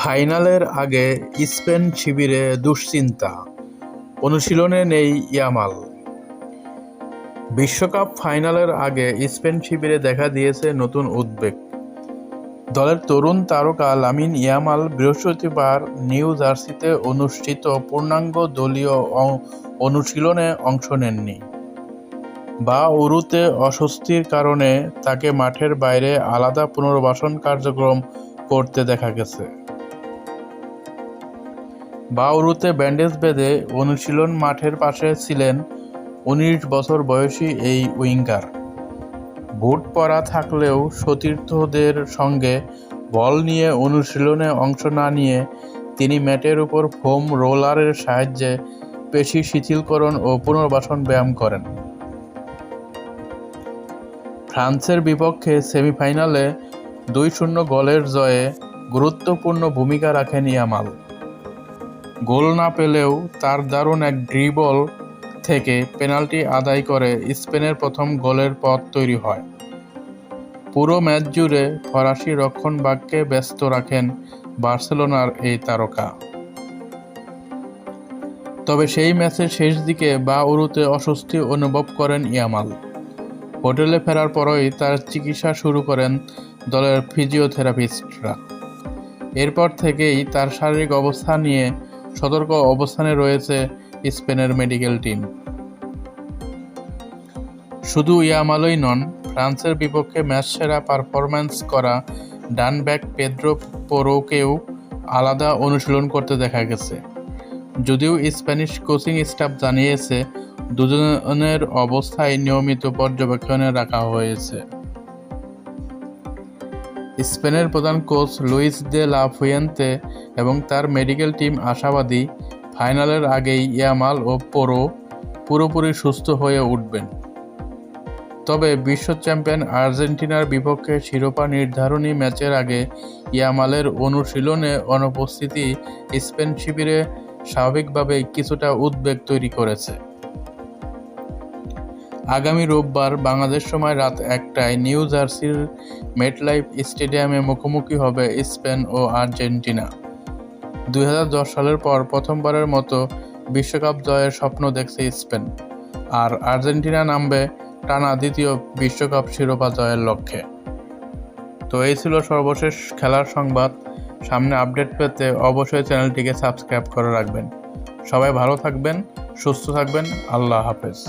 ফাইনালের আগে স্পেন শিবিরে দুশ্চিন্তা, অনুশীলনে নেই ইয়ামাল। বিশ্বকাপ ফাইনালের আগে স্পেন শিবিরে দেখা দিয়েছে নতুন উদ্বেগ। দলের তরুণ তারকা লামিন ইয়ামাল বৃহস্পতিবার নিউ জার্সিতে অনুষ্ঠিত পূর্ণাঙ্গ দলীয় অনুশীলনে অংশ নেননি। বা উরুতে অস্বস্তির কারণে তাকে মাঠের বাইরে আলাদা পুনর্বাসন কার্যক্রম করতে দেখা গেছে। বাউরুতে ব্যান্ডেজ বেঁধে অনুশীলন মাঠের পাশে ছিলেন ১৯ বছর বয়সী এই উইঙ্গার। বুট পরা থাকলেও সতীর্থদের সঙ্গে বল নিয়ে অনুশীলনে অংশ না নিয়ে তিনি ম্যাটের উপর ফোম রোলারের সাহায্যে পেশি শিথিলকরণ ও পুনর্বাসন ব্যায়াম করেন। ফ্রান্সের বিপক্ষে সেমিফাইনালে ২-০ গোলের জয়ে গুরুত্বপূর্ণ ভূমিকা রাখেন ইয়ামাল। গোল না পেলেও তার দারুণ এক ড্রিবল থেকে পেনাল্টি আদায় করে স্পেনের প্রথম গোলের পথ তৈরি হয়। পুরো ম্যাচ জুড়ে ফরাসি রক্ষণভাগকে ব্যস্ত রাখেন বার্সেলোনার এই তারকা। তবে সেই ম্যাচের শেষ দিকে বাউরুতে অস্বস্তি অনুভব করেন ইয়ামাল। হোটেলে ফেরার পরই তার চিকিৎসা শুরু করেন দলের ফিজিওথেরাপিস্টরা। এরপর থেকেই তার শারীরিক অবস্থা নিয়ে সতর্ক অবস্থানে রয়েছে স্পেনের মেডিকেল টিম। শুধু ইয়ামালই নন, ফ্রান্সের বিপক্ষে ম্যাচসেরা পারফরম্যান্স করা ডান ব্যাক পেদ্রো পোরোকেও আলাদা অনুশীলন করতে দেখা গেছে। যদিও স্প্যানিশ কোচিং স্টাফ জানিয়েছে দুজনের অবস্থায় নিয়মিত পর্যবেক্ষণে রাখা হয়েছে। স্পেনের প্রধান coach Luis de la Fuente এবং তার মেডিকেল টিম আশাবাদী ফাইনালের আগেই ইয়ামাল ও পোরো পুরোপুরি সুস্থ হয়ে উঠবেন। তবে বিশ্ব চ্যাম্পিয়ন আর্জেন্টিনার বিপক্ষে শিরোপা নির্ধারণী ম্যাচের আগে ইয়ামালের অনুশীলনে অনুপস্থিতি স্পেন শিবিরে স্বাভাবিকভাবেই কিছুটা উদ্বেগ তৈরি করেছে। আগামী রোববার বাংলাদেশ সময় রাত ১টায় নিউ জার্সির মেটলাইফ স্টেডিয়ামে মুখোমুখি হবে স্পেন ও আর্জেন্টিনা। ২০১০ সালের পর প্রথমবারের মতো বিশ্বকাপ জয়ের স্বপ্ন দেখছে স্পেন, আর আর্জেন্টিনা নামবে টানা দ্বিতীয় বিশ্বকাপ শিরোপা জয়ের লক্ষ্যে। তো এই ছিল সর্বশেষ খেলার সংবাদ। সামনে আপডেট পেতে অবশ্যই চ্যানেলটিকে সাবস্ক্রাইব করে রাখবেন। সবাই ভালো থাকবেন, সুস্থ থাকবেন। আল্লাহ হাফেজ।